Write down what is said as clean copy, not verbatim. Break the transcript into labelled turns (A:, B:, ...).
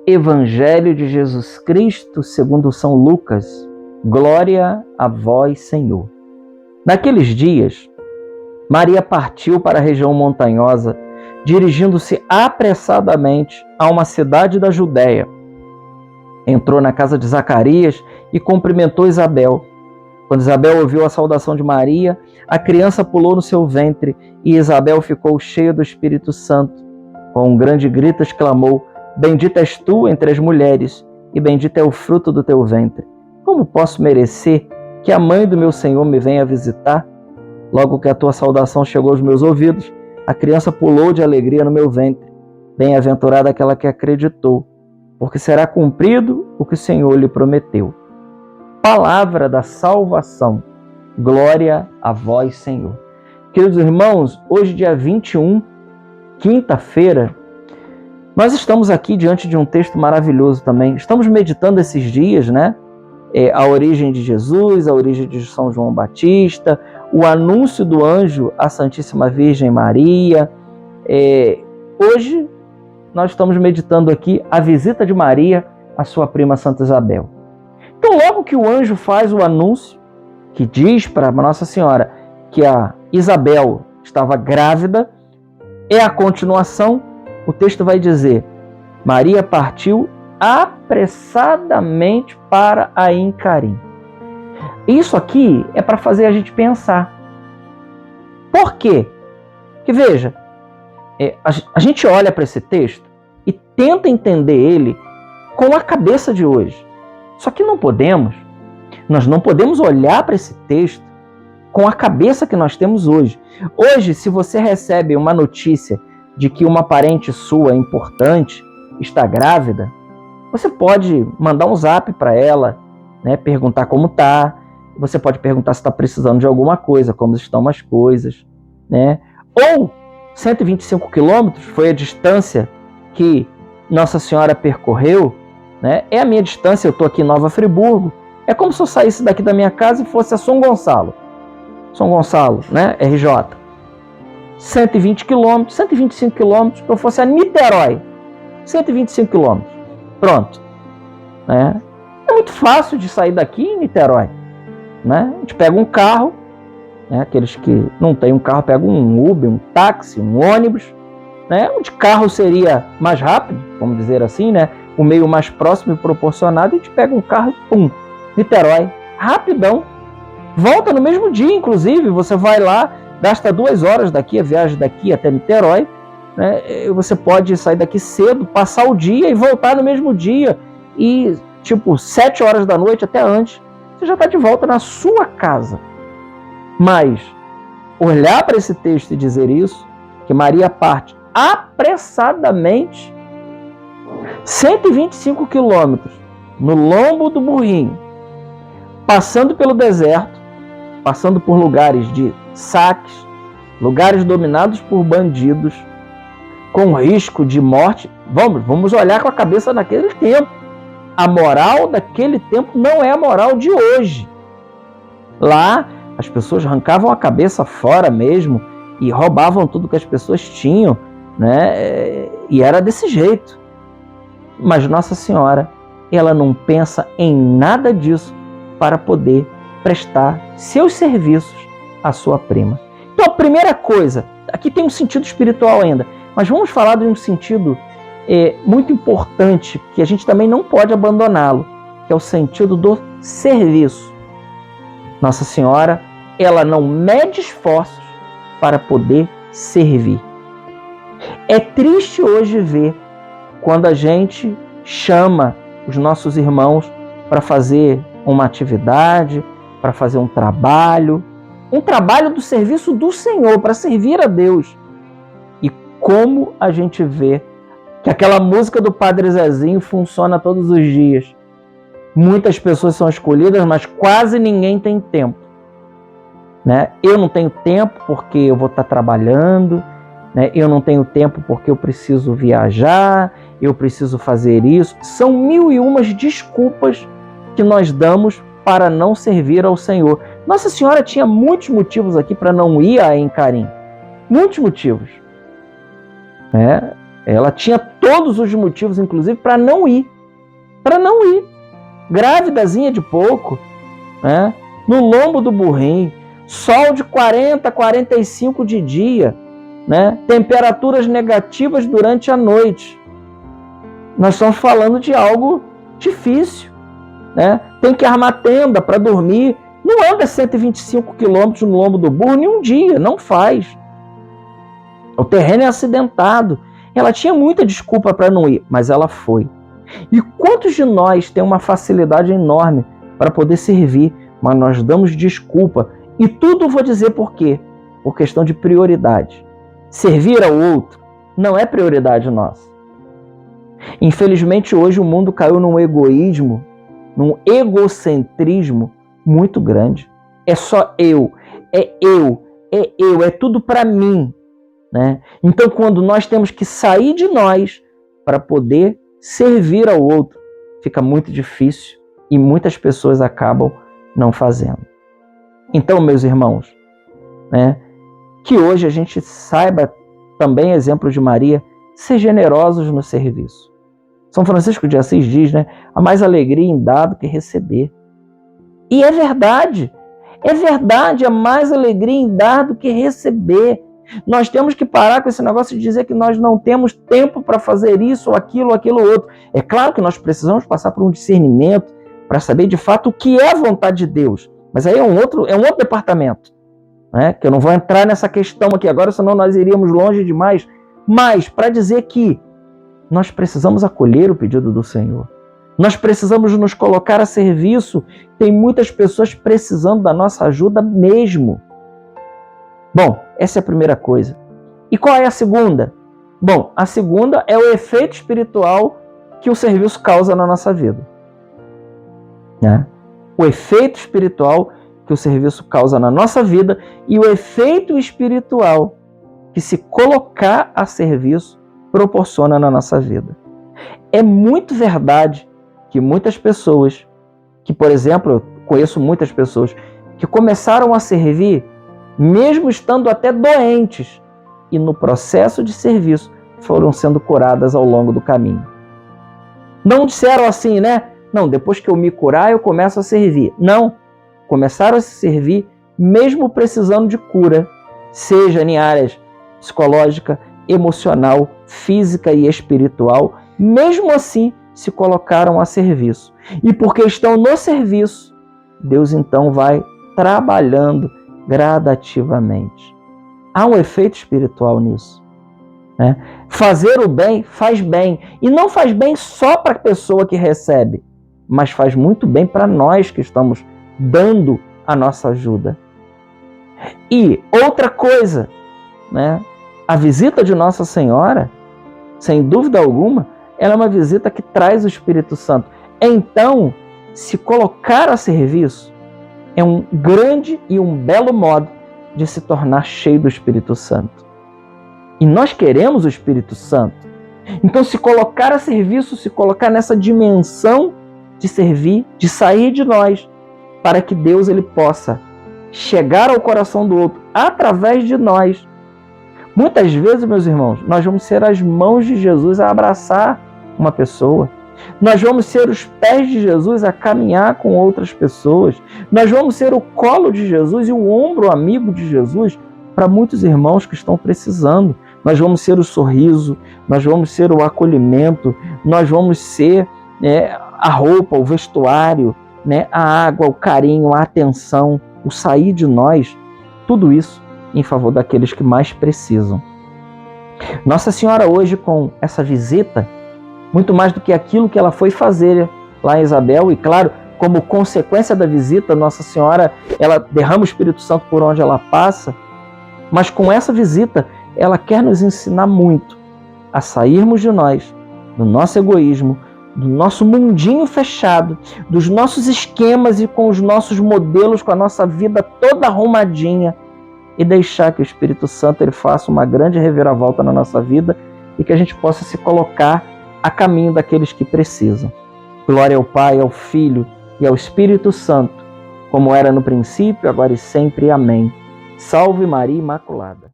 A: Evangelho de Jesus Cristo segundo São Lucas. Glória a vós, Senhor. Naqueles dias, Maria partiu para a região montanhosa, dirigindo-se apressadamente a uma cidade da Judéia. Entrou na casa de Zacarias e cumprimentou Isabel. Quando Isabel ouviu a saudação de Maria, a criança pulou no seu ventre e Isabel ficou cheia do Espírito Santo. Com um grande grito exclamou: Bendita és tu entre as mulheres, e bendito é o fruto do teu ventre. Como posso merecer que a mãe do meu Senhor me venha visitar? Logo que a tua saudação chegou aos meus ouvidos, a criança pulou de alegria no meu ventre. Bem-aventurada aquela que acreditou, porque será cumprido o que o Senhor lhe prometeu. Palavra da salvação. Glória a vós, Senhor. Queridos irmãos, hoje dia 21, quinta-feira, nós estamos aqui diante de um texto maravilhoso também. Estamos meditando esses dias, né? A origem de Jesus, a origem de São João Batista, o anúncio do anjo à Santíssima Virgem Maria. Hoje nós estamos meditando aqui a visita de Maria à sua prima Santa Isabel. Então, logo que o anjo faz o anúncio, que diz para Nossa Senhora que a Isabel estava grávida, é a continuação. O texto vai dizer: Maria partiu apressadamente para Ain-Carim. Isso aqui é para fazer a gente pensar. Por quê? Porque veja, a gente olha para esse texto e tenta entender ele com a cabeça de hoje. Só que nós não podemos olhar para esse texto com a cabeça que nós temos hoje. Hoje, se você recebe uma notícia de que uma parente sua importante está grávida, você pode mandar um zap para ela, né, perguntar como está. Você pode perguntar se está precisando de alguma coisa, como estão as coisas, né? Ou 125 quilômetros foi a distância que Nossa Senhora percorreu, né? É a minha distância, eu estou aqui em Nova Friburgo. É como se eu saísse daqui da minha casa e fosse a São Gonçalo. São Gonçalo, né? RJ. 120 quilômetros, 125 quilômetros, que eu fosse a Niterói. 125 quilômetros. Pronto. Né? É muito fácil de sair daqui em Niterói. Né? A gente pega um carro, né? Aqueles que não têm um carro, pegam um Uber, um táxi, um ônibus. Né? Onde carro seria mais rápido, vamos dizer assim, né? O meio mais próximo e proporcionado, a gente pega um carro e pum, Niterói. Rapidão. Volta no mesmo dia, inclusive. Você vai lá, gasta 2 horas daqui, a viagem daqui até Niterói, né? Você pode sair daqui cedo, passar o dia e voltar no mesmo dia. E, 7 horas da noite, até antes, você já está de volta na sua casa. Mas, olhar para esse texto e dizer isso, que Maria parte apressadamente, 125 quilômetros, no lombo do burrinho, passando pelo deserto, passando por lugares de saques, lugares dominados por bandidos, com risco de morte. Vamos olhar com a cabeça naquele tempo. A moral daquele tempo não é a moral de hoje. Lá, as pessoas arrancavam a cabeça fora mesmo e roubavam tudo que as pessoas tinham, né? E era desse jeito. Mas Nossa Senhora, ela não pensa em nada disso para poder prestar seus serviços à sua prima. Então, a primeira coisa, aqui tem um sentido espiritual ainda, mas vamos falar de um sentido muito importante, que a gente também não pode abandoná-lo, que é o sentido do serviço. Nossa Senhora, ela não mede esforços para poder servir. É triste hoje ver quando a gente chama os nossos irmãos para fazer uma atividade, para fazer um trabalho do serviço do Senhor, para servir a Deus. E como a gente vê que aquela música do Padre Zezinho funciona todos os dias. Muitas pessoas são escolhidas, mas quase ninguém tem tempo. Né? Eu não tenho tempo porque eu vou estar trabalhando, né? Eu não tenho tempo porque eu preciso viajar, eu preciso fazer isso. São 1001 desculpas que nós damos para não servir ao Senhor. Nossa Senhora tinha muitos motivos aqui para não ir a Ain-Carim. Muitos motivos. Ela tinha todos os motivos, inclusive, para não ir. Para não ir. Grávidazinha de pouco, né? No lombo do burrinho, sol de 40, 45 de dia, né? Temperaturas negativas durante a noite. Nós estamos falando de algo difícil, né? Tem que armar tenda para dormir. Não anda 125 quilômetros no lombo do burro em um dia, não faz. O terreno é acidentado. Ela tinha muita desculpa para não ir, mas ela foi. E quantos de nós tem uma facilidade enorme para poder servir, mas nós damos desculpa? E tudo vou dizer por quê? Por questão de prioridade. Servir ao outro não é prioridade nossa. Infelizmente, hoje o mundo caiu num egoísmo, num egocentrismo muito grande. É só eu, é tudo para mim, né? Então, quando nós temos que sair de nós para poder servir ao outro, fica muito difícil e muitas pessoas acabam não fazendo. Então, meus irmãos, né, que hoje a gente saiba também, exemplo de Maria, ser generosos no serviço. São Francisco de Assis diz, né, há mais alegria em dar do que receber. E é verdade, há mais alegria em dar do que receber. Nós temos que parar com esse negócio de dizer que nós não temos tempo para fazer isso, ou aquilo, outro. É claro que nós precisamos passar por um discernimento para saber de fato o que é a vontade de Deus. Mas aí é um outro departamento, né? Que eu não vou entrar nessa questão aqui agora, senão nós iríamos longe demais. Mas para dizer que nós precisamos acolher o pedido do Senhor. Nós precisamos nos colocar a serviço. Tem muitas pessoas precisando da nossa ajuda mesmo. Bom, essa é a primeira coisa. E qual é a segunda? Bom, a segunda é o efeito espiritual que o serviço causa na nossa vida. Né? O efeito espiritual que o serviço causa na nossa vida e o efeito espiritual que se colocar a serviço proporciona na nossa vida. É muito verdade que muitas pessoas, que por exemplo, eu conheço muitas pessoas, que começaram a servir mesmo estando até doentes, e no processo de serviço foram sendo curadas ao longo do caminho. Não disseram assim, né? Não, depois que eu me curar, eu começo a servir. Não, começaram a se servir mesmo precisando de cura, seja em áreas psicológica, emocional, física e espiritual, mesmo assim se colocaram a serviço. E porque estão no serviço, Deus então vai trabalhando gradativamente. Há um efeito espiritual nisso, né? Fazer o bem faz bem. E não faz bem só para a pessoa que recebe, mas faz muito bem para nós que estamos dando a nossa ajuda. E outra coisa, né? A visita de Nossa Senhora, sem dúvida alguma, ela é uma visita que traz o Espírito Santo. Então, se colocar a serviço é um grande e um belo modo de se tornar cheio do Espírito Santo. E nós queremos o Espírito Santo. Então, se colocar a serviço, se colocar nessa dimensão de servir, de sair de nós, para que Deus ele possa chegar ao coração do outro através de nós. Muitas vezes, meus irmãos, nós vamos ser as mãos de Jesus a abraçar uma pessoa. Nós vamos ser os pés de Jesus a caminhar com outras pessoas. Nós vamos ser o colo de Jesus e o ombro amigo de Jesus para muitos irmãos que estão precisando. Nós vamos ser o sorriso, nós vamos ser o acolhimento, nós vamos ser a roupa, o vestuário, a água, o carinho, a atenção, o sair de nós. Tudo isso em favor daqueles que mais precisam. Nossa Senhora hoje, com essa visita, muito mais do que aquilo que ela foi fazer lá em Isabel, e claro, como consequência da visita, Nossa Senhora, ela derrama o Espírito Santo por onde ela passa, mas com essa visita, ela quer nos ensinar muito a sairmos de nós, do nosso egoísmo, do nosso mundinho fechado, dos nossos esquemas e com os nossos modelos, com a nossa vida toda arrumadinha, e deixar que o Espírito Santo ele faça uma grande reviravolta na nossa vida e que a gente possa se colocar a caminho daqueles que precisam. Glória ao Pai, ao Filho e ao Espírito Santo, como era no princípio, agora e sempre. Amém. Salve Maria Imaculada.